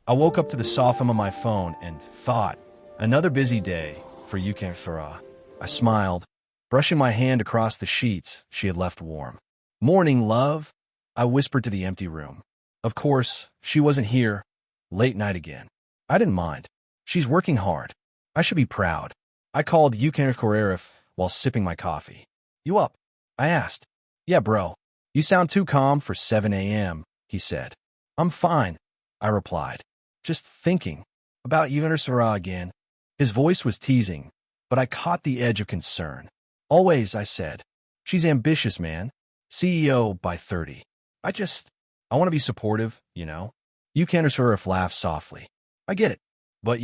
I woke up to the soft hum of my phone and thought, another busy day for Yukan Farah. I smiled, brushing my hand across the sheets she had left warm. Morning, love, I whispered to the empty room. Of course, she wasn't here. Late night again. I didn't mind. She's working hard. I should be proud. I called Yukan Farah while sipping my coffee. You up? I asked. Yeah, bro. You sound too calm for 7 a.m., he said. I'm fine, I replied. Just thinking about Yukan Farah again. His voice was teasing, but I caught the edge of concern. Always, I said. She's ambitious, man. CEO by 30. I want to be supportive, you know. Yukan Farah laughed softly. I get it. But,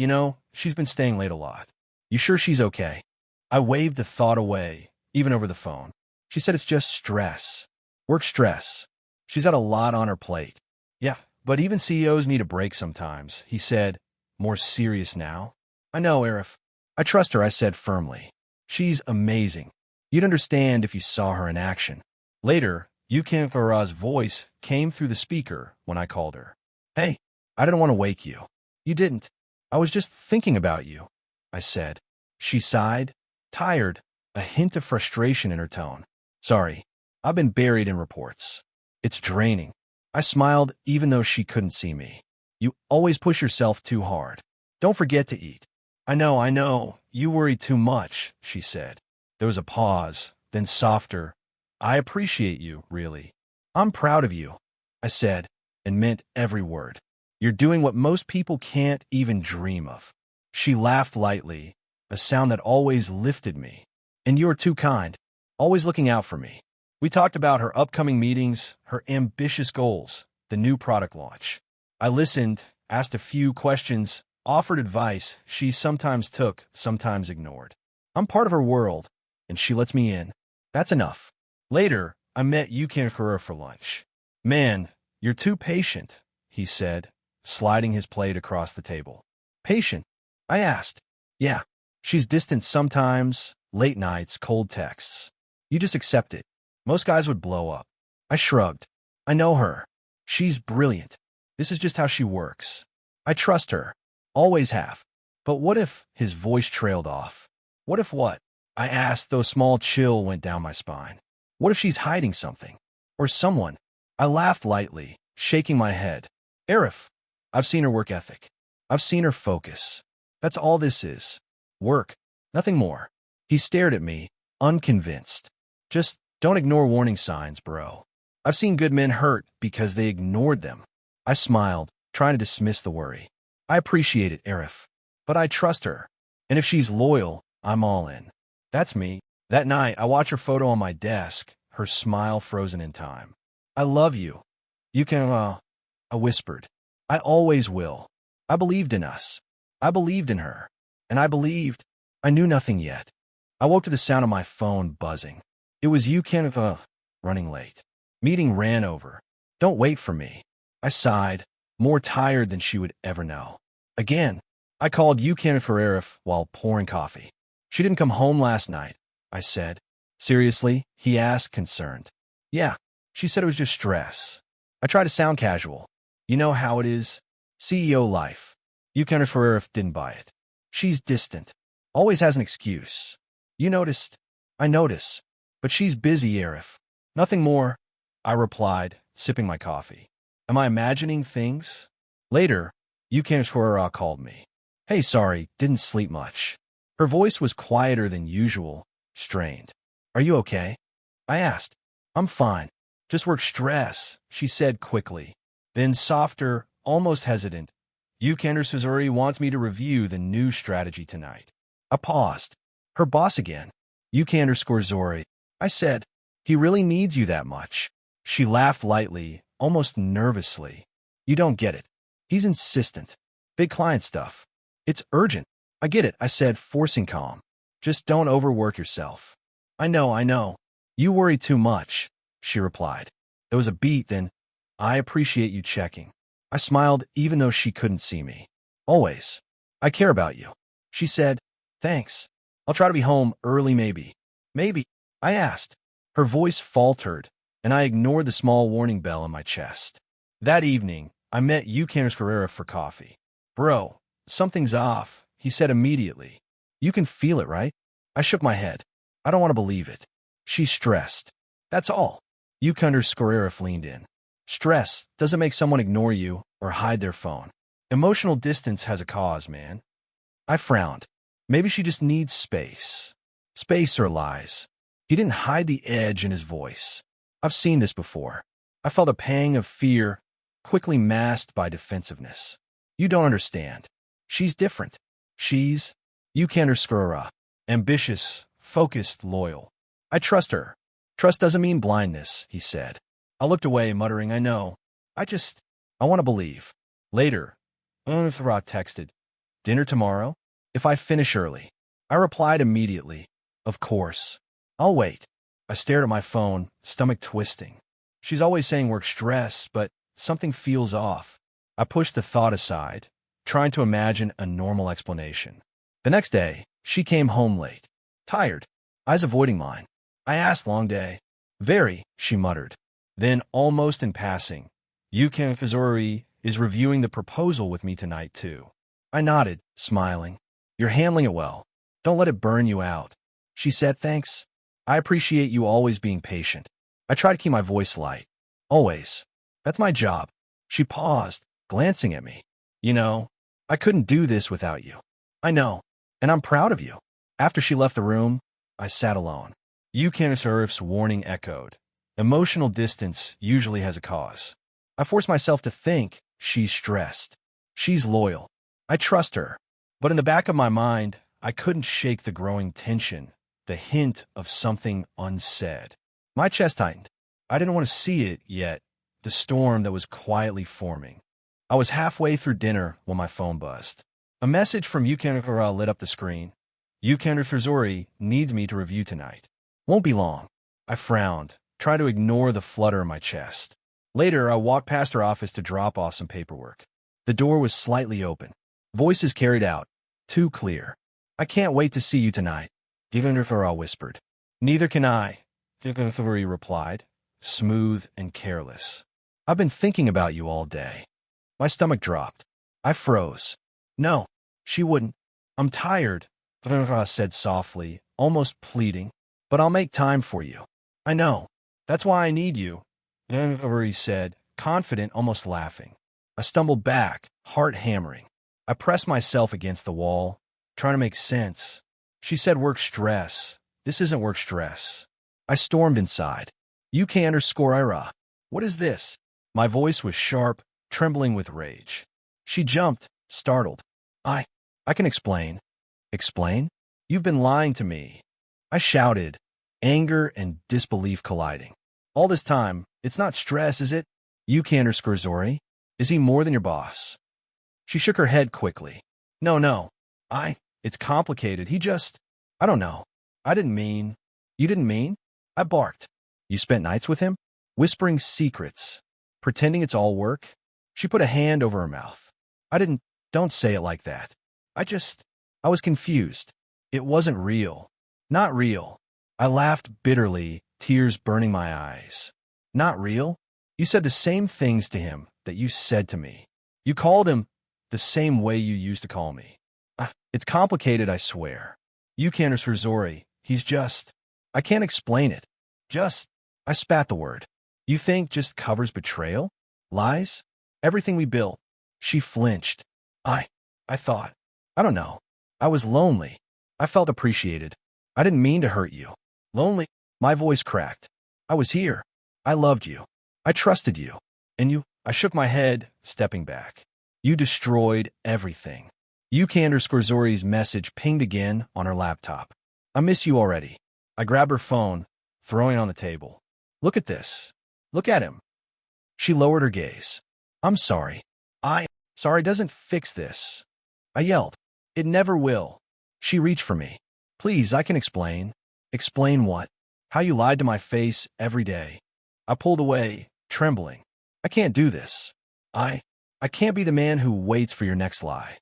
she's been staying late a lot. You sure she's okay? I waved the thought away, even over the phone. She said it's just stress. Work stress. She's had a lot on her plate. Yeah, but even CEOs need a break sometimes, he said, more serious now. I know, Arif. I trust her, I said firmly. She's amazing. You'd understand if you saw her in action. Later, Yukan Farah's voice came through the speaker when I called her. Hey, I didn't want to wake you. You didn't. I was just thinking about you, I said. She sighed, tired, a hint of frustration in her tone. Sorry, I've been buried in reports. It's draining. I smiled even though she couldn't see me. You always push yourself too hard. Don't forget to eat. I know. You worry too much, she said. There was a pause, then softer. I appreciate you, really. I'm proud of you, I said, and meant every word. You're doing what most people can't even dream of. She laughed lightly, a sound that always lifted me. And you're too kind, always looking out for me. We talked about her upcoming meetings, her ambitious goals, the new product launch. I listened, asked a few questions, offered advice she sometimes took, sometimes ignored. I'm part of her world, and she lets me in. That's enough. Later, I met Yukan Farah for lunch. Man, you're too patient, he said, sliding his plate across the table. Patient? I asked. Yeah, she's distant sometimes, late nights, cold texts. You just accept it. Most guys would blow up. I shrugged. I know her. She's brilliant. This is just how she works. I trust her. Always have. But what if his voice trailed off? What if what? I asked, though a small chill went down my spine. What if she's hiding something? Or someone? I laughed lightly, shaking my head. Arif, I've seen her work ethic. I've seen her focus. That's all this is. Work. Nothing more. He stared at me, unconvinced. Just don't ignore warning signs, bro. I've seen good men hurt because they ignored them. I smiled, trying to dismiss the worry. I appreciate it, Arif. But I trust her. And if she's loyal, I'm all in. That's me. That night, I watched her photo on my desk, her smile frozen in time. I love you. You can, I whispered. I always will. I believed in us. I believed in her. And I knew nothing yet. I woke to the sound of my phone buzzing. It was Yukan running late. Meeting ran over. Don't wait for me. I sighed, more tired than she would ever know. Again, I called Yukan Farah while pouring coffee. She didn't come home last night, I said. Seriously? He asked, concerned. Yeah, she said it was just stress. I tried to sound casual. You know how it is. CEO life. Yukan Farah didn't buy it. She's distant. Always has an excuse. You noticed? I notice. But she's busy, Arif. Nothing more, I replied, sipping my coffee. Am I imagining things? Later, Yukan Farah called me. Hey, sorry, didn't sleep much. Her voice was quieter than usual, strained. Are you okay? I asked. I'm fine. Just work stress, she said quickly. Then softer, almost hesitant. Yukan Farah wants me to review the new strategy tonight. I paused. Her boss again. Yukan Zori. I said, he really needs you that much. She laughed lightly, almost nervously. You don't get it. He's insistent. Big client stuff. It's urgent. I get it, I said, forcing calm. Just don't overwork yourself. I know. You worry too much, she replied. There was a beat, then, I appreciate you checking. I smiled even though she couldn't see me. Always. I care about you. She said, thanks. I'll try to be home early maybe. Maybe, I asked. Her voice faltered, and I ignored the small warning bell in my chest. That evening, I met Eugenio Carrera for coffee. Bro, something's off, he said immediately. You can feel it, right? I shook my head. I don't want to believe it. She's stressed. That's all. Eugenio Carrera leaned in. Stress doesn't make someone ignore you or hide their phone. Emotional distance has a cause, man. I frowned. Maybe she just needs space. Space or lies. He didn't hide the edge in his voice. I've seen this before. I felt a pang of fear, quickly masked by defensiveness. You don't understand. She's different. She's Eugenio, ambitious, focused, loyal. I trust her. Trust doesn't mean blindness, he said. I looked away, muttering, I know. I want to believe. Later, Farah texted, dinner tomorrow? If I finish early. I replied immediately, of course. I'll wait. I stared at my phone, stomach twisting. She's always saying work stress, but something feels off. I pushed the thought aside, trying to imagine a normal explanation. The next day, she came home late. Tired. Eyes avoiding mine. I asked, long day. Very, she muttered. Then, almost in passing, Yukin Kazuri is reviewing the proposal with me tonight, too. I nodded, smiling. You're handling it well. Don't let it burn you out. She said, thanks. I appreciate you always being patient. I try to keep my voice light. Always. That's my job. She paused, glancing at me. You know, I couldn't do this without you. I know, and I'm proud of you. After she left the room, I sat alone. Yukin's warning echoed. Emotional distance usually has a cause. I forced myself to think she's stressed. She's loyal. I trust her. But in the back of my mind, I couldn't shake the growing tension, the hint of something unsaid. My chest tightened. I didn't want to see it yet, the storm that was quietly forming. I was halfway through dinner when my phone buzzed. A message from Yukinokura lit up the screen. Yukinor Fuzuri needs me to review tonight. Won't be long. I frowned, trying to ignore the flutter in my chest. Later, I walked past her office to drop off some paperwork. The door was slightly open. Voices carried out. Too clear. I can't wait to see you tonight, Yukinokura whispered. Neither can I, Yukinokura replied, smooth and careless. I've been thinking about you all day. My stomach dropped. I froze. No, she wouldn't. I'm tired, Yukinokura said softly, almost pleading. But I'll make time for you. I know. That's why I need you, Yukinokura said, confident, almost laughing. I stumbled back, heart hammering. I pressed myself against the wall, trying to make sense. She said work stress. This isn't work stress. I stormed inside. UK_IRA. What is this? My voice was sharp, trembling with rage. She jumped, startled. I can explain. Explain? You've been lying to me. I shouted, anger and disbelief colliding. All this time, it's not stress, is it? UK_Zori? Is he more than your boss? She shook her head quickly. No. It's complicated. I don't know. I didn't mean. You didn't mean? I barked. You spent nights with him? Whispering secrets. Pretending it's all work? She put a hand over her mouth. Don't say it like that. I was confused. It wasn't real. Not real. I laughed bitterly, tears burning my eyes. Not real? You said the same things to him that you said to me. You called him the same way you used to call me. It's complicated, I swear. Yukinor he's just. I can't explain it. I spat the word. You think just covers betrayal? Lies? Everything we built. She flinched. I thought. I don't know. I was lonely. I felt appreciated. I didn't mean to hurt you. Lonely? My voice cracked. I was here. I loved you. I trusted you. And you? I shook my head, stepping back. You destroyed everything. UK_Zori's message pinged again on her laptop. I miss you already. I grabbed her phone, throwing it on the table. Look at this. Look at him. She lowered her gaze. I'm sorry. Sorry doesn't fix this. I yelled. It never will. She reached for me. Please, I can explain. Explain what? How you lied to my face every day. I pulled away, trembling. I can't do this. I can't be the man who waits for your next lie.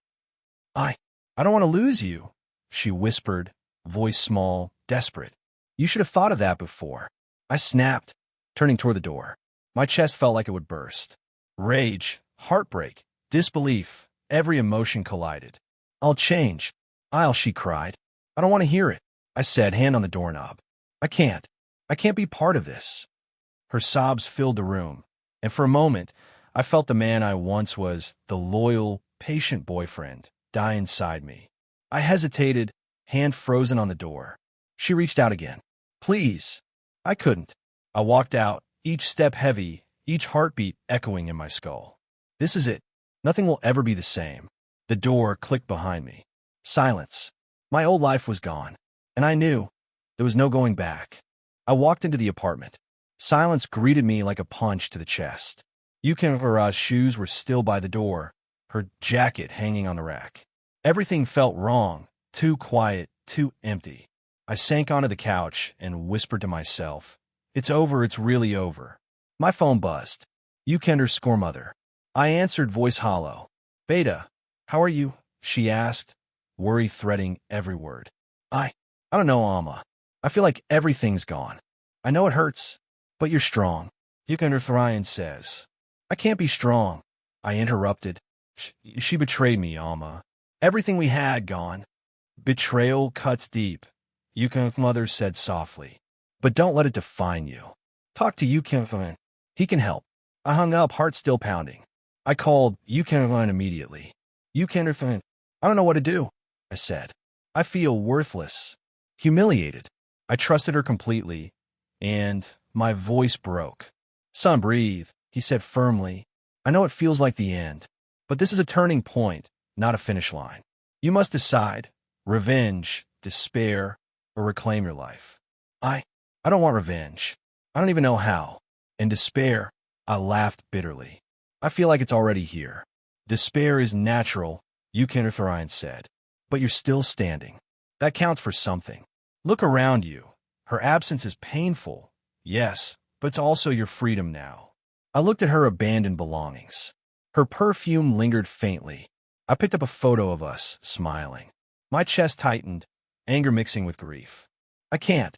I don't want to lose you, she whispered, voice small, desperate. You should have thought of that before. I snapped, turning toward the door. My chest felt like it would burst. Rage, Heartbreak, disbelief, every emotion collided. I'll change. She cried. I don't want to hear it, I said, hand on the doorknob. I can't. I can't be part of this. Her sobs filled the room, and for a moment, I felt the man I once was, the loyal, patient boyfriend, die inside me. I hesitated, hand frozen on the door. She reached out again. Please. I couldn't. I walked out, each step heavy, each heartbeat echoing in my skull. This is it. Nothing will ever be the same. The door clicked behind me. Silence. My old life was gone, and I knew there was no going back. I walked into the apartment. Silence greeted me like a punch to the chest. Yukimura's shoes were still by the door, her jacket hanging on the rack. Everything felt wrong, too quiet, too empty. I sank onto the couch and whispered to myself, it's over, it's really over. My phone buzzed. Mother. I answered, voice hollow. Beta, how are you? She asked, worry threading every word. I don't know, Alma. I feel like everything's gone. I know it hurts, but you're strong. Ryan says. I can't be strong. I interrupted. She betrayed me, Alma. Everything we had gone. Betrayal cuts deep, Mother said softly. But don't let it define you. Talk to Yukin. He can help. I hung up, heart still pounding. I called Yukin immediately. Yukin, I don't know what to do, I said. I feel worthless, humiliated. I trusted her completely, and my voice broke. Son, breathe, he said firmly. I know it feels like the end, but this is a turning point, not a finish line. You must decide, revenge, despair, or reclaim your life. I don't want revenge. I don't even know how. In despair, I laughed bitterly. I feel like it's already here. Despair is natural, Ryan said, but you're still standing. That counts for something. Look around you. Her absence is painful, yes, but it's also your freedom now. I looked at her abandoned belongings. Her perfume lingered faintly. I picked up a photo of us, smiling. My chest tightened, anger mixing with grief. I can't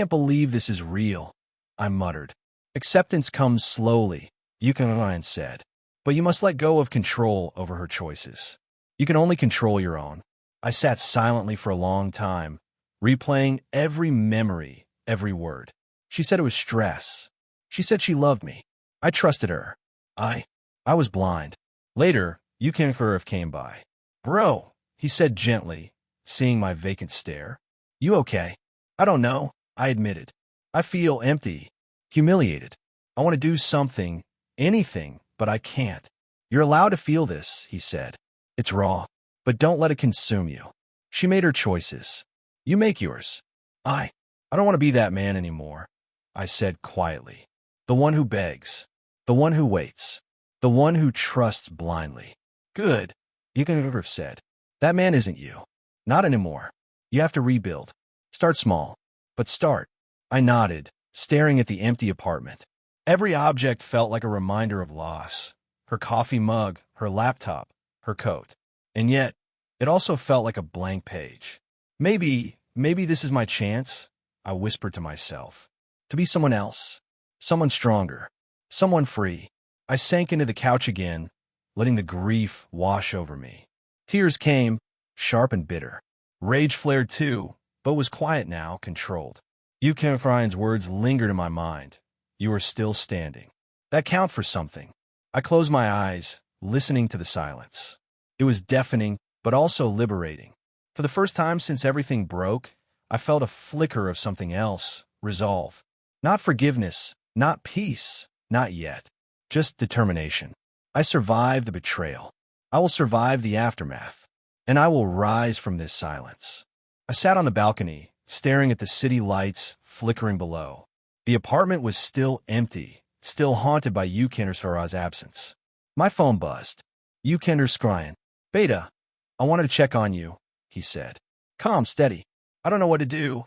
believe this is real, I muttered. Acceptance comes slowly, Ryan said, but you must let go of control over her choices. You can only control your own. I sat silently for a long time, replaying every memory, every word. She said it was stress. She said she loved me. I trusted her. I was blind. Later, Yukin came by. Bro, he said gently, seeing my vacant stare. You okay? I don't know, I admitted. I feel empty, humiliated. I want to do something, anything, but I can't. You're allowed to feel this, he said. It's raw, but don't let it consume you. She made her choices. You make yours. I don't want to be that man anymore, I said quietly. The one who begs. The one who waits. The one who trusts blindly. Good, Yukin said. That man isn't you. Not anymore. You have to rebuild. Start small, but start. I nodded, staring at the empty apartment. Every object felt like a reminder of loss. Her coffee mug, her laptop, her coat. And yet, it also felt like a blank page. Maybe this is my chance, I whispered to myself. To be someone else. Someone stronger. Someone free. I sank into the couch again, letting the grief wash over me. Tears came, sharp and bitter. Rage flared too, but was quiet now, controlled. Ryan's words lingered in my mind. You are still standing. That count for something. I closed my eyes, listening to the silence. It was deafening, but also liberating. For the first time since everything broke, I felt a flicker of something else, resolve. Not forgiveness, not peace, not yet. Just determination. I survived the betrayal. I will survive the aftermath. And I will rise from this silence. I sat on the balcony, staring at the city lights flickering below. The apartment was still empty, still haunted by Yukin's absence. My phone buzzed. Yukin's crying. Beta, I wanted to check on you, he said. Calm, steady. I don't know what to do.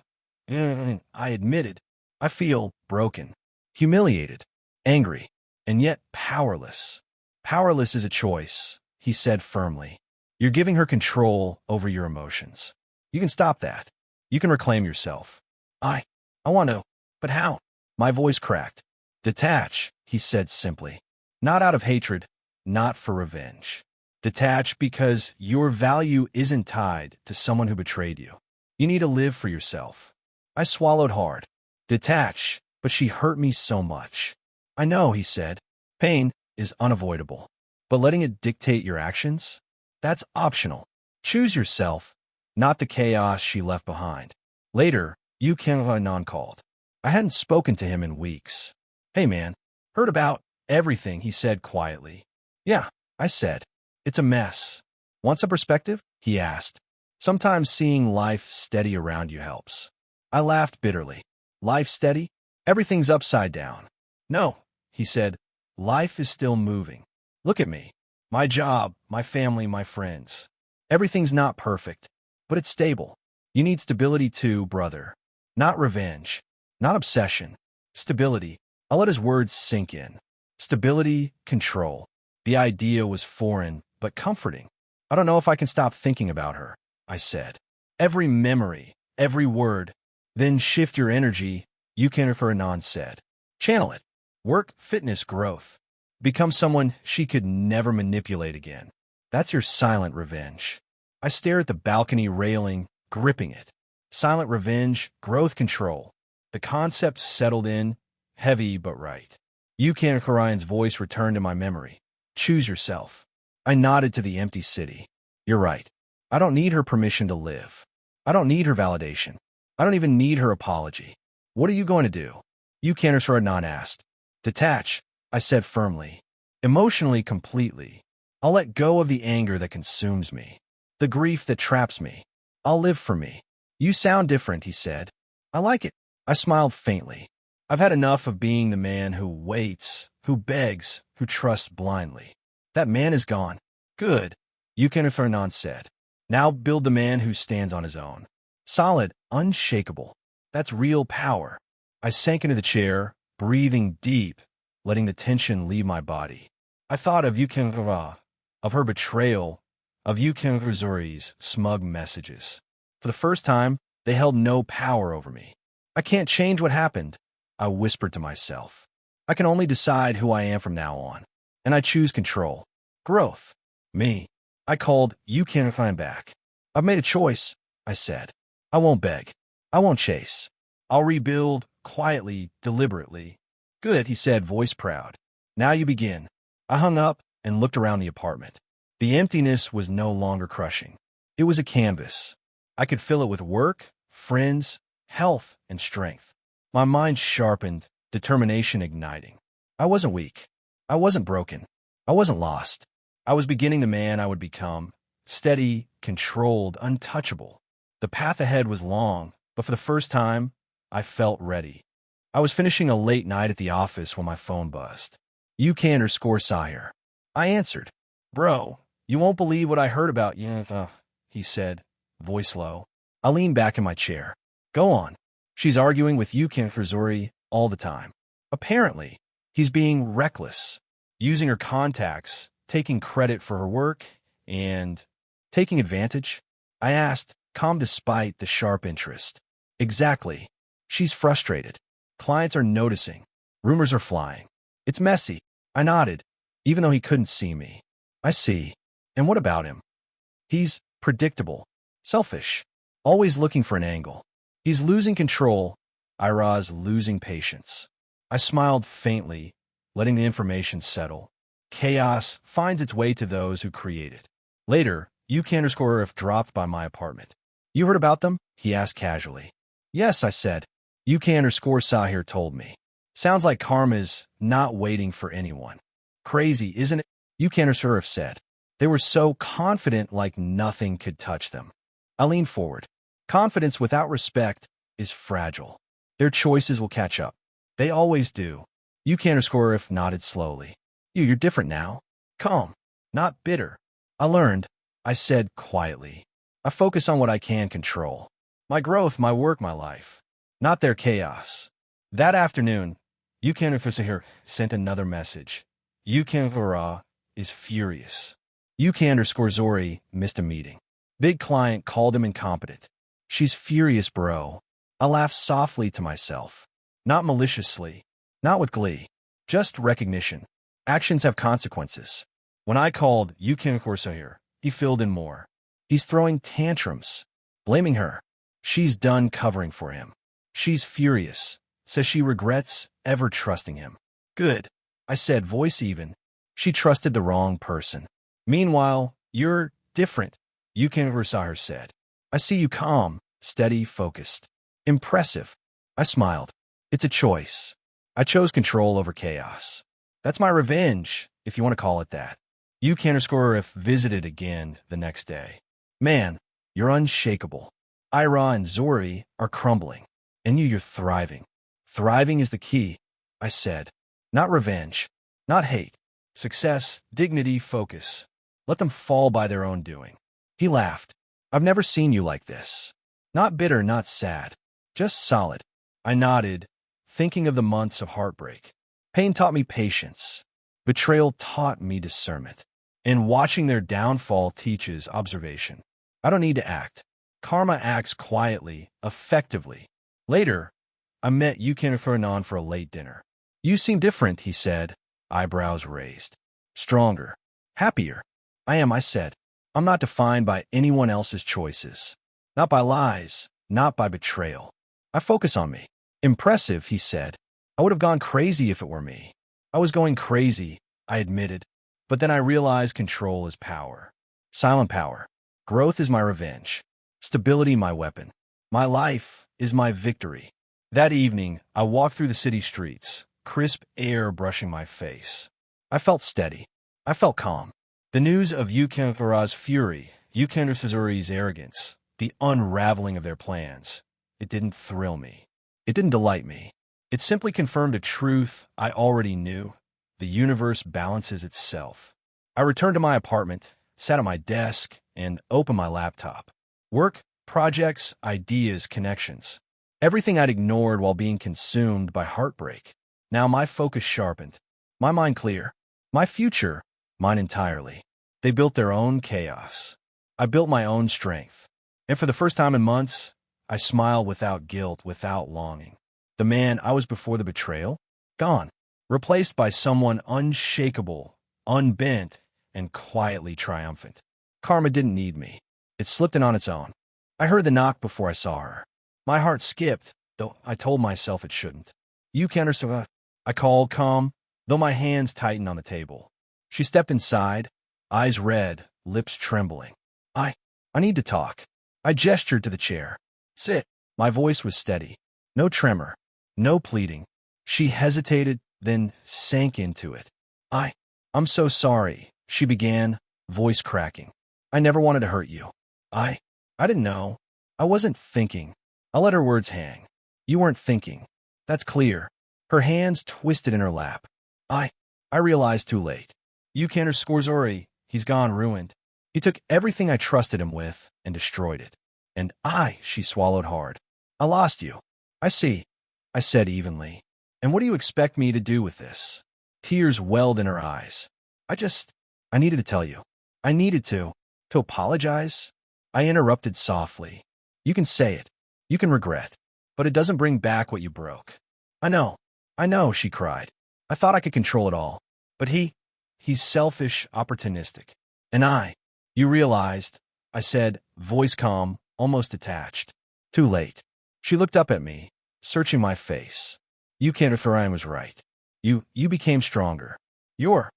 I admitted. I feel broken, humiliated, angry, and yet powerless. Powerless is a choice, he said firmly. You're giving her control over your emotions. You can stop that. You can reclaim yourself. I want to, but how? My voice cracked. Detach, he said simply. Not out of hatred, not for revenge. Detach because your value isn't tied to someone who betrayed you. You need to live for yourself. I swallowed hard. Detach, but she hurt me so much. I know, he said. Pain is unavoidable. But letting it dictate your actions? That's optional. Choose yourself, not the chaos she left behind. Later, Yu Qianhuainan called. I hadn't spoken to him in weeks. Hey man, heard about everything, he said quietly. Yeah, I said. It's a mess. Want some perspective? He asked. Sometimes seeing life steady around you helps. I laughed bitterly. Life steady? Everything's upside down. No, he said. Life is still moving. Look at me. My job, my family, my friends. Everything's not perfect, but it's stable. You need stability too, brother. Not revenge. Not obsession. Stability. I'll let his words sink in. Stability, control. The idea was foreign, but comforting. I don't know if I can stop thinking about her, I said. Every memory, every word. Then shift your energy, Yu Qianhuainan said. Channel it. Work, fitness, growth. Become someone she could never manipulate again. That's your silent revenge. I stare at the balcony railing, gripping it. Silent revenge, growth control. The concept settled in, heavy but right. Yu Qianhuaiyan's voice returned to my memory. Choose yourself. I nodded to the empty city. You're right. I don't need her permission to live. I don't need her validation. I don't even need her apology. What are you going to do? Yu Qianhuaiyan asked. Detach, I said firmly. Emotionally, completely. I'll let go of the anger that consumes me. The grief that traps me. I'll live for me. You sound different, he said. I like it. I smiled faintly. I've had enough of being the man who waits, who begs, who trusts blindly. That man is gone. Good, Yu Qianhuaiyan said. Now build the man who stands on his own. Solid, unshakable. That's real power. I sank into the chair, breathing deep, letting the tension leave my body. I thought of Yu Qianhuaiyan, of her betrayal, of Yu Qianhuaiyan's smug messages. For the first time, they held no power over me. I can't change what happened, I whispered to myself. I can only decide who I am from now on. And I choose control. Growth. Me. I called Yu Qianhuaiyan back. I've made a choice, I said. I won't beg. I won't chase. I'll rebuild, quietly, deliberately. Good, he said, voice proud. Now you begin. I hung up and looked around the apartment. The emptiness was no longer crushing. It was a canvas. I could fill it with work, friends, health, and strength. My mind sharpened, determination igniting. I wasn't weak. I wasn't broken. I wasn't lost. I was beginning the man I would become, steady, controlled, untouchable. The path ahead was long, but for the first time, I felt ready. I was finishing a late night at the office when my phone buzzed. UK_Sahir. I answered. Bro, you won't believe what I heard about you, he said, voice low. I leaned back in my chair. Go on. She's arguing with UK all the time. Apparently, he's being reckless, using her contacts, taking credit for her work, and taking advantage. I asked, calm despite the sharp interest. Exactly. She's frustrated. Clients are noticing. Rumors are flying. It's messy. I nodded, even though he couldn't see me. I see. And what about him? He's predictable, selfish, always looking for an angle. He's losing control. Ira's losing patience. I smiled faintly, letting the information settle. Chaos finds its way to those who create it. Later, UK_If dropped by my apartment. You heard about them? He asked casually. Yes, I said. UK_Sahir told me. Sounds like karma's not waiting for anyone. Crazy, isn't it? UK_If said. They were so confident like nothing could touch them. I leaned forward. Confidence without respect is fragile. Their choices will catch up. They always do. UK_If nodded slowly. You're different now. Calm, not bitter. I learned, I said quietly. I focus on what I can control. My growth, my work, my life. Not their chaos. That afternoon, UK_Sahir sent another message. UK is furious. UK_Zori missed a meeting. Big client called him incompetent. She's furious, bro. I laughed softly to myself. Not maliciously. Not with glee. Just recognition. Actions have consequences. When I called Yukin here, he filled in more. He's throwing tantrums, blaming her. She's done covering for him. She's furious, says she regrets ever trusting him. Good, I said, voice even. She trusted the wrong person. Meanwhile, you're different, Yukin said. I see you calm, steady, focused. Impressive. I smiled. It's a choice. I chose control over chaos. That's my revenge, if you want to call it that. Yukin visited again the next day. Man, you're unshakable. Ira and Zori are crumbling, and you're thriving. Thriving is the key, I said. Not revenge, not hate. Success, dignity, focus. Let them fall by their own doing. He laughed. I've never seen you like this. Not bitter, not sad. Just solid. I nodded, thinking of the months of heartbreak. Pain taught me patience. Betrayal taught me discernment. And watching their downfall teaches observation. I don't need to act. Karma acts quietly, effectively. Later, I met Yukin for a late dinner. You seem different, he said, eyebrows raised. Stronger. Happier. I am, I said. I'm not defined by anyone else's choices. Not by lies, not by betrayal. I focus on me. Impressive, he said. I would have gone crazy if it were me. I was going crazy, I admitted. But then I realized control is power. Silent power. Growth is my revenge. Stability my weapon. My life is my victory. That evening, I walked through the city streets, crisp air brushing my face. I felt steady. I felt calm. The news of Yukin's fury, Yukin's arrogance, the unraveling of their plans, it didn't thrill me. It didn't delight me. It simply confirmed a truth I already knew. The universe balances itself. I returned to my apartment, sat at my desk, and opened my laptop. Work, projects, ideas, connections. Everything I'd ignored while being consumed by heartbreak. Now my focus sharpened. My mind clear. My future, mine entirely. They built their own chaos. I built my own strength. And for the first time in months, I smiled without guilt, without longing. The man I was before the betrayal? Gone. Replaced by someone unshakable, unbent, and quietly triumphant. Karma didn't need me. It slipped in on its own. I heard the knock before I saw her. My heart skipped, though I told myself it shouldn't. Yukin, I called, calm, though my hands tightened on the table. She stepped inside, eyes red, lips trembling. I need to talk. I gestured to the chair. Sit. My voice was steady. No tremor. No pleading. She hesitated, then sank into it. I'm so sorry, she began, voice cracking. I never wanted to hurt you. I didn't know. I wasn't thinking. I let her words hang. You weren't thinking. That's clear. Her hands twisted in her lap. I realized too late. Yukin he's gone ruined. He took everything I trusted him with and destroyed it. And she swallowed hard. I lost you. I see, I said evenly. And what do you expect me to do with this? Tears welled in her eyes. I needed to tell you. I needed to apologize. I interrupted softly. You can say it. You can regret. But it doesn't bring back what you broke. I know, she cried. I thought I could control it all. But he's selfish, opportunistic. And you realized, I said, voice calm, almost detached. Too late. She looked up at me, searching my face. Yukin was right. You became stronger. You're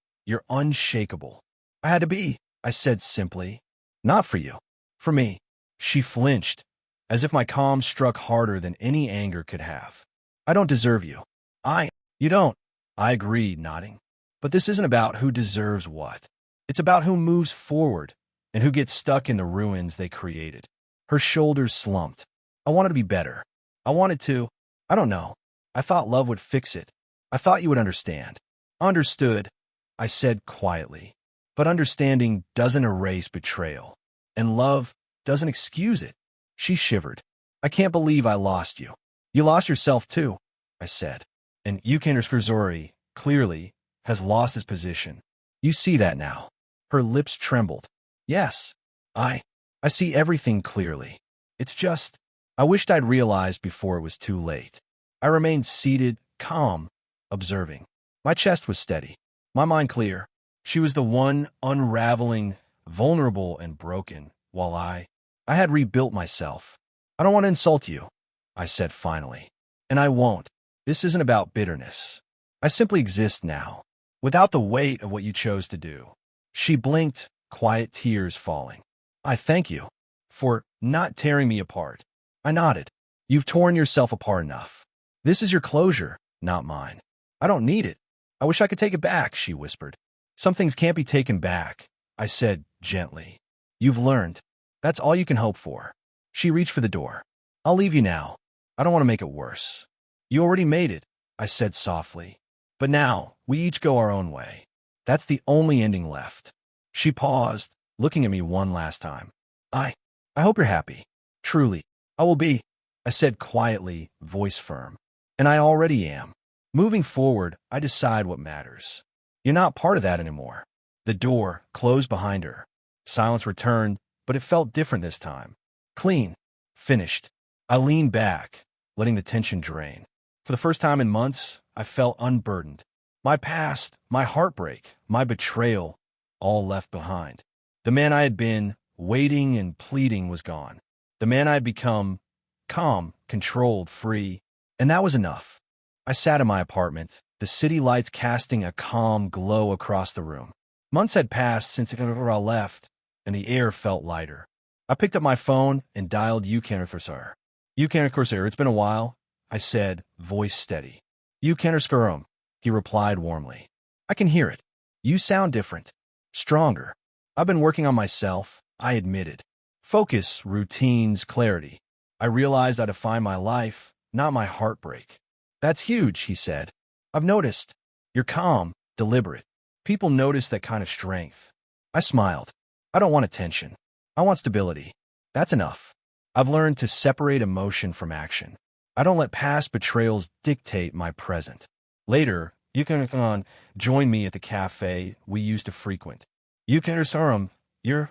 unshakable. I had to be, I said simply. Not for you. For me. She flinched, as if my calm struck harder than any anger could have. I don't deserve you. You don't. I agreed, nodding. But this isn't about who deserves what. It's about who moves forward and who gets stuck in the ruins they created. Her shoulders slumped. I wanted to be better. I wanted to, I don't know. I thought love would fix it. I thought you would understand. Understood, I said quietly. But understanding doesn't erase betrayal. And love doesn't excuse it. She shivered. I can't believe I lost you. You lost yourself too, I said. And Yukin clearly has lost his position. You see that now. Her lips trembled. Yes, I see everything clearly. It's just, I wished I'd realized before it was too late. I remained seated, calm, observing. My chest was steady, my mind clear. She was the one unraveling, vulnerable and broken, while I had rebuilt myself. I don't want to insult you, I said finally. And I won't. This isn't about bitterness. I simply exist now, without the weight of what you chose to do. She blinked, quiet tears falling. I thank you for not tearing me apart. I nodded. You've torn yourself apart enough. This is your closure, not mine. I don't need it. I wish I could take it back, she whispered. Some things can't be taken back, I said gently. You've learned. That's all you can hope for. She reached for the door. I'll leave you now. I don't want to make it worse. You already made it, I said softly. But now, we each go our own way. That's the only ending left. She paused, looking at me one last time. I hope you're happy. Truly, I will be, I said quietly, voice firm. And I already am. Moving forward, I decide what matters. You're not part of that anymore. The door closed behind her. Silence returned, but it felt different this time. Clean. Finished. I leaned back, letting the tension drain. For the first time in months, I felt unburdened. My past, my heartbreak, my betrayal, all left behind. The man I had been, waiting and pleading, was gone. The man I had become, calm, controlled, free, and that was enough. I sat in my apartment, the city lights casting a calm glow across the room. Months had passed since I left, and the air felt lighter. I picked up my phone and dialed Corsair. Corsair, it's been a while, I said, voice steady. Corsair, he replied warmly. I can hear it. You sound different. Stronger. I've been working on myself, I admitted. Focus, routines, clarity. I realized I defined my life, not my heartbreak. That's huge, he said. I've noticed. You're calm, deliberate. People notice that kind of strength. I smiled. I don't want attention. I want stability. That's enough. I've learned to separate emotion from action. I don't let past betrayals dictate my present. Later, you can join me at the cafe we used to frequent. You're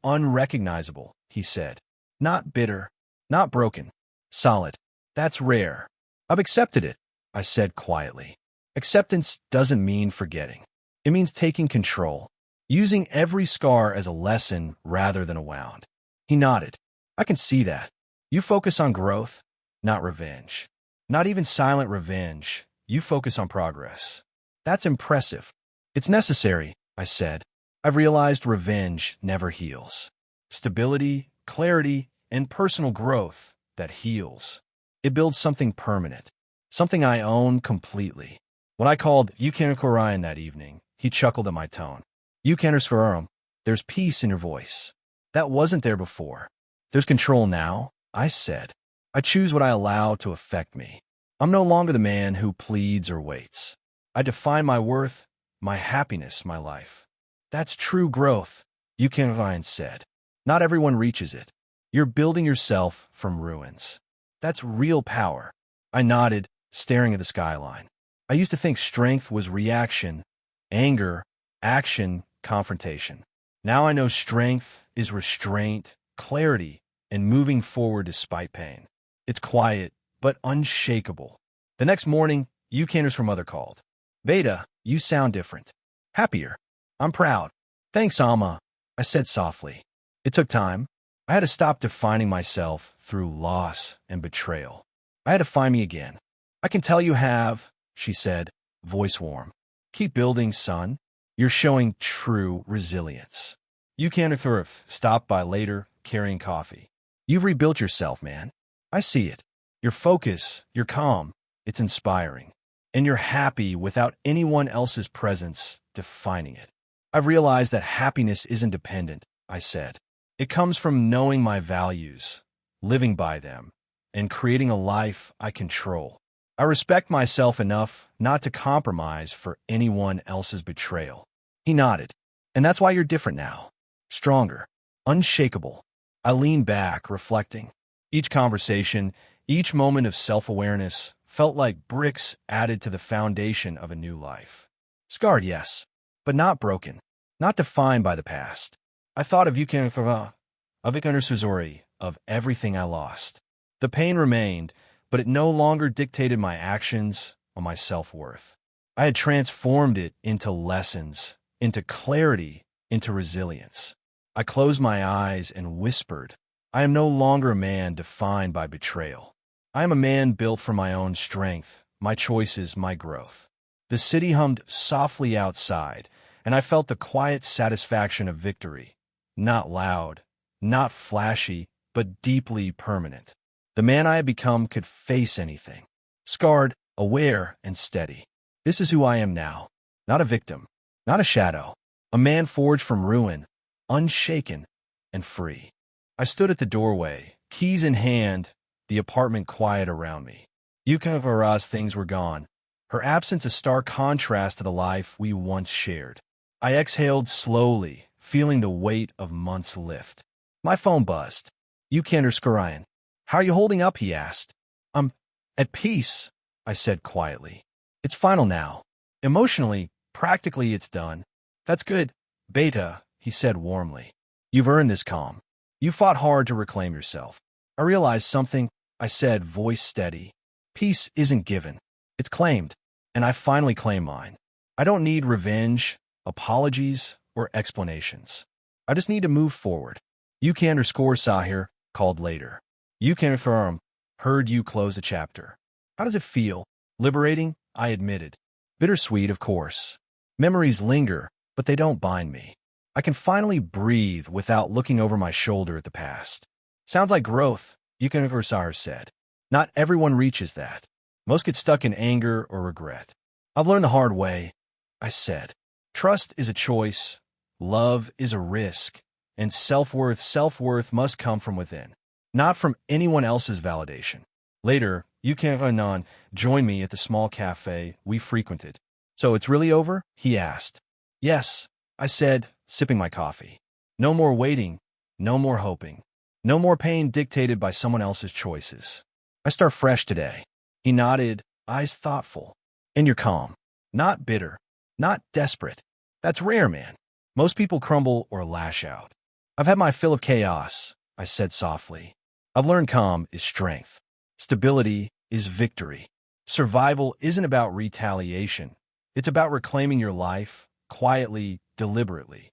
unrecognizable, he said. Not bitter, not broken, solid. That's rare. I've accepted it, I said quietly. Acceptance doesn't mean forgetting. It means taking control, using every scar as a lesson rather than a wound. He nodded. I can see that. You focus on growth, not revenge. Not even silent revenge. You focus on progress. That's impressive. It's necessary, I said. I've realized revenge never heals. Stability, clarity, and personal growth that heals. It builds something permanent, something I own completely. When I called Ryan that evening, he chuckled at my tone. There's peace in your voice. That wasn't there before. There's control now, I said. I choose what I allow to affect me. I'm no longer the man who pleads or waits. I define my worth, my happiness, my life. That's true growth, Ryan said. Not everyone reaches it. You're building yourself from ruins. That's real power. I nodded, staring at the skyline. I used to think strength was reaction, anger, action, confrontation. Now I know strength is restraint, clarity, and moving forward despite pain. It's quiet, but unshakable. The next morning, Eucaners from Mother called. Beta, you sound different. Happier. I'm proud. Thanks, Alma, I said softly. It took time. I had to stop defining myself through loss and betrayal. I had to find me again. I can tell you have, she said, voice warm. Keep building, son. You're showing true resilience. You can't have stopped by later, carrying coffee. You've rebuilt yourself, man. I see it. Your focus, your calm, it's inspiring. And you're happy without anyone else's presence defining it. I've realized that happiness isn't dependent, I said. It comes from knowing my values, living by them, and creating a life I control. I respect myself enough not to compromise for anyone else's betrayal. He nodded. And that's why you're different now. Stronger. Unshakable. I leaned back, reflecting. Each conversation, each moment of self-awareness felt like bricks added to the foundation of a new life. Scarred, yes, but not broken, not defined by the past. I thought of of everything I lost. The pain remained, but it no longer dictated my actions or my self-worth. I had transformed it into lessons, into clarity, into resilience. I closed my eyes and whispered, I am no longer a man defined by betrayal. I am a man built for my own strength, my choices, my growth. The city hummed softly outside, and I felt the quiet satisfaction of victory. Not loud, not flashy, but deeply permanent. The man I had become could face anything. Scarred, aware, and steady. This is who I am now. Not a victim, not a shadow. A man forged from ruin, unshaken, and free. I stood at the doorway, keys in hand, the apartment quiet around me. Yukavara's things were gone, her absence a stark contrast to the life we once shared. I exhaled slowly, feeling the weight of months lift. My phone buzzed. Ryan. How are you holding up? He asked. I'm at peace, I said quietly. It's final now. Emotionally, practically it's done. That's good, Beta, he said warmly. You've earned this calm. You fought hard to reclaim yourself. I realized something, I said, voice steady. Peace isn't given. It's claimed, and I finally claim mine. I don't need revenge, apologies, or explanations. I just need to move forward. UK_Sahir called later. UK heard you close a chapter. How does it feel? Liberating, I admitted. Bittersweet, of course. Memories linger, but they don't bind me. I can finally breathe without looking over my shoulder at the past. Sounds like growth, UK said. Not everyone reaches that. Most get stuck in anger or regret. I've learned the hard way, I said. Trust is a choice, love is a risk, and self-worth must come from within, not from anyone else's validation. Later, UK joined me at the small cafe we frequented. So it's really over? He asked. Yes, I said, sipping my coffee. No more waiting, no more hoping, no more pain dictated by someone else's choices. I start fresh today. He nodded, eyes thoughtful. And you're calm. Not bitter. Not desperate. That's rare, man. Most people crumble or lash out. I've had my fill of chaos, I said softly. I've learned calm is strength. Stability is victory. Survival isn't about retaliation. It's about reclaiming your life, quietly, deliberately.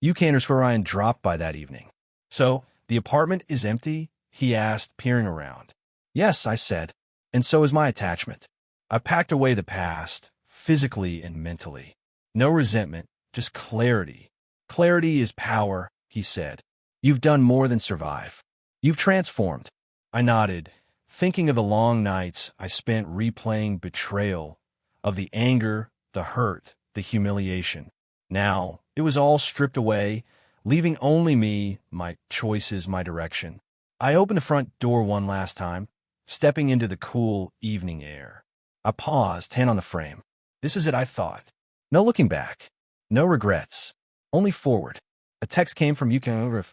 UK_Ryan dropped by that evening. So, the apartment is empty? He asked, peering around. Yes, I said. And so is my attachment. I've packed away the past, physically and mentally. No resentment, just clarity. Clarity is power, he said. You've done more than survive. You've transformed. I nodded, thinking of the long nights I spent replaying betrayal, of the anger, the hurt, the humiliation. Now, it was all stripped away, leaving only me, my choices, my direction. I opened the front door one last time, stepping into the cool evening air. I paused, hand on the frame. This is it, I thought. No looking back. No regrets. Only forward. A text came from UK.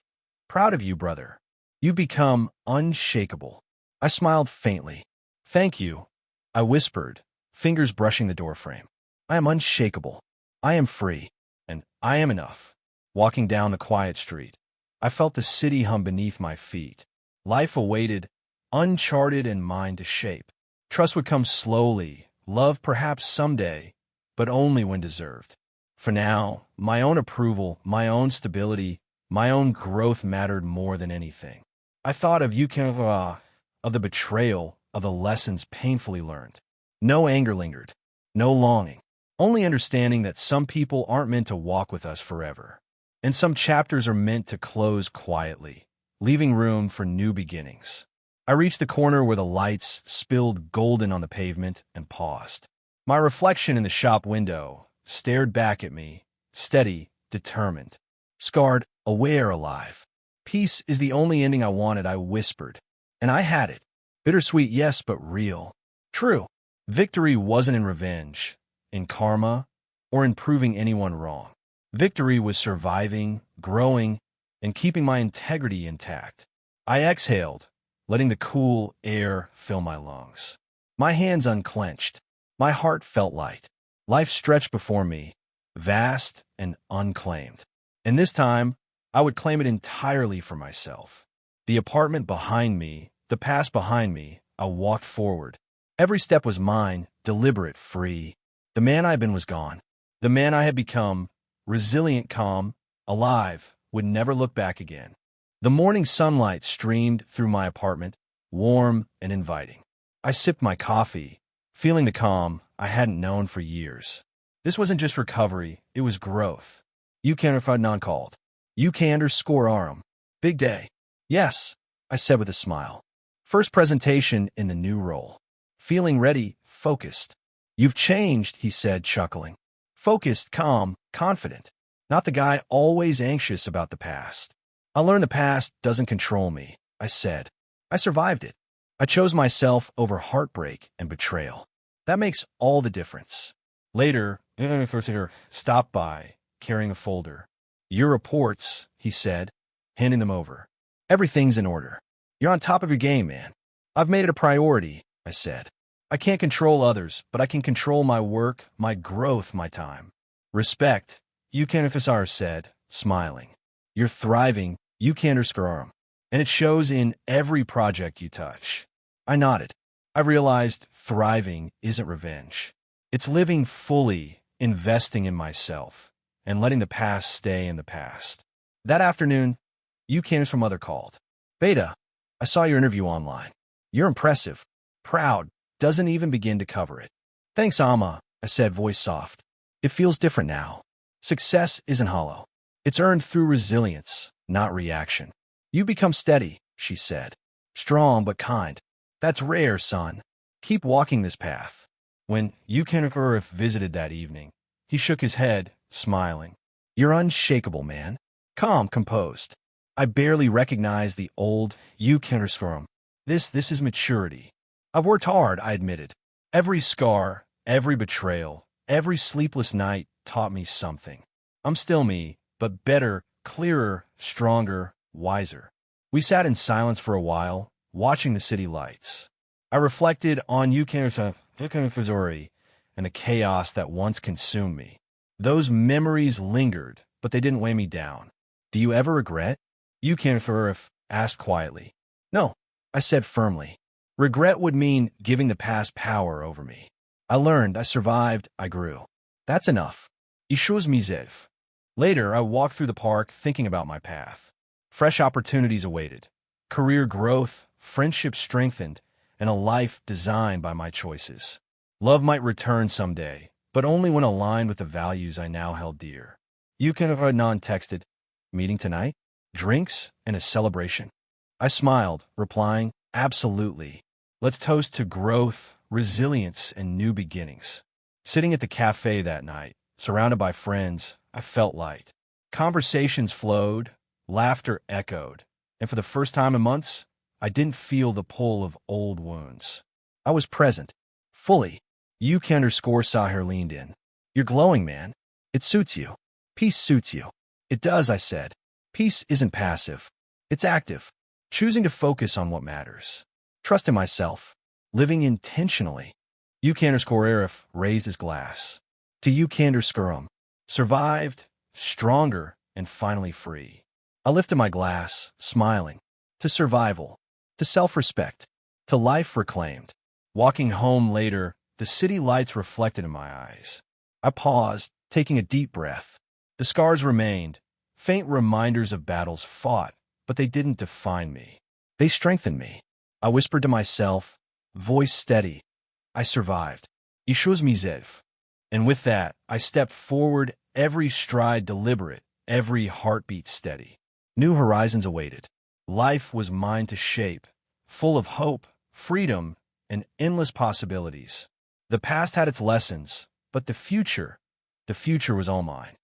Proud of you, brother. You've become unshakable. I smiled faintly. Thank you, I whispered, fingers brushing the doorframe. I am unshakable. I am free. And I am enough. Walking down the quiet street, I felt the city hum beneath my feet. Life awaited, uncharted and mine to shape. Trust would come slowly, love perhaps someday, but only when deserved. For now, my own approval, my own stability, my own growth mattered more than anything. I thought of of the betrayal, of the lessons painfully learned. No anger lingered, no longing, only understanding that some people aren't meant to walk with us forever, and some chapters are meant to close quietly, leaving room for new beginnings. I reached the corner where the lights spilled golden on the pavement and paused. My reflection in the shop window stared back at me, steady, determined, scarred, aware, alive. Peace is the only ending I wanted, I whispered. And I had it. Bittersweet, yes, but real. True. Victory wasn't in revenge, in karma, or in proving anyone wrong. Victory was surviving, growing, and keeping my integrity intact. I exhaled, letting the cool air fill my lungs. My hands unclenched. My heart felt light. Life stretched before me, vast and unclaimed. And this time, I would claim it entirely for myself. The apartment behind me, the past behind me, I walked forward. Every step was mine, deliberate, free. The man I had been was gone. The man I had become, resilient, calm, alive, would never look back again. The morning sunlight streamed through my apartment, warm and inviting. I sipped my coffee, feeling the calm I hadn't known for years. This wasn't just recovery, it was growth. UK non-called. UK_RM. Big day. Yes, I said with a smile. First presentation in the new role. Feeling ready, focused. You've changed, he said, chuckling. Focused, calm, confident. Not the guy always anxious about the past. I learned the past doesn't control me, I said. I survived it. I chose myself over heartbreak and betrayal. That makes all the difference. Later, stopped by, carrying a folder. Your reports, he said, handing them over. Everything's in order. You're on top of your game, man. I've made it a priority, I said. I can't control others, but I can control my work, my growth, my time. Respect, UK said, smiling. You're thriving, UK_RM. And it shows in every project you touch. I nodded. I realized thriving isn't revenge. It's living fully, investing in myself, and letting the past stay in the past. That afternoon, UK from Mother called. Beta, I saw your interview online. You're impressive. Proud. Doesn't even begin to cover it. Thanks, Amma, I said, voice soft. It feels different now. Success isn't hollow. It's earned through resilience, not reaction. You become steady, she said. Strong but kind. That's rare, son. Keep walking this path. When UK visited that evening, he shook his head, smiling. You're unshakable, man. Calm, composed. I barely recognized the old UK. This is maturity. I've worked hard, I admitted. Every scar, every betrayal, every sleepless night taught me something. I'm still me, but better, clearer, stronger, wiser. We sat in silence for a while, watching the city lights. I reflected on UK and the chaos that once consumed me. Those memories lingered, but they didn't weigh me down. Do you ever regret? UK asked quietly. No, I said firmly. Regret would mean giving the past power over me. I learned, I survived, I grew. That's enough. Ishuz mizev. Later, I walked through the park thinking about my path. Fresh opportunities awaited. Career growth, friendships strengthened, and a life designed by my choices. Love might return someday, but only when aligned with the values I now held dear. UK texted, meeting tonight? Drinks and a celebration? I smiled, replying, absolutely. Let's toast to growth, resilience, and new beginnings. Sitting at the cafe that night, surrounded by friends, I felt light. Conversations flowed, laughter echoed, and for the first time in months, I didn't feel the pull of old wounds. I was present, fully. UK_Sahir leaned in. You're glowing, man. It suits you. Peace suits you. It does, I said. Peace isn't passive. It's active. Choosing to focus on what matters. Trust in myself. Living intentionally. UK_Arif raised his glass. To UK_Skurum. Survived, stronger, and finally free. I lifted my glass, smiling. To survival. To self-respect. To life reclaimed. Walking home later, the city lights reflected in my eyes. I paused, taking a deep breath. The scars remained, faint reminders of battles fought, but they didn't define me. They strengthened me. I whispered to myself, voice steady. I survived. Ishuz mizev. And with that, I stepped forward, every stride deliberate, every heartbeat steady. New horizons awaited. Life was mine to shape, full of hope, freedom, and endless possibilities. The past had its lessons, but the future was all mine.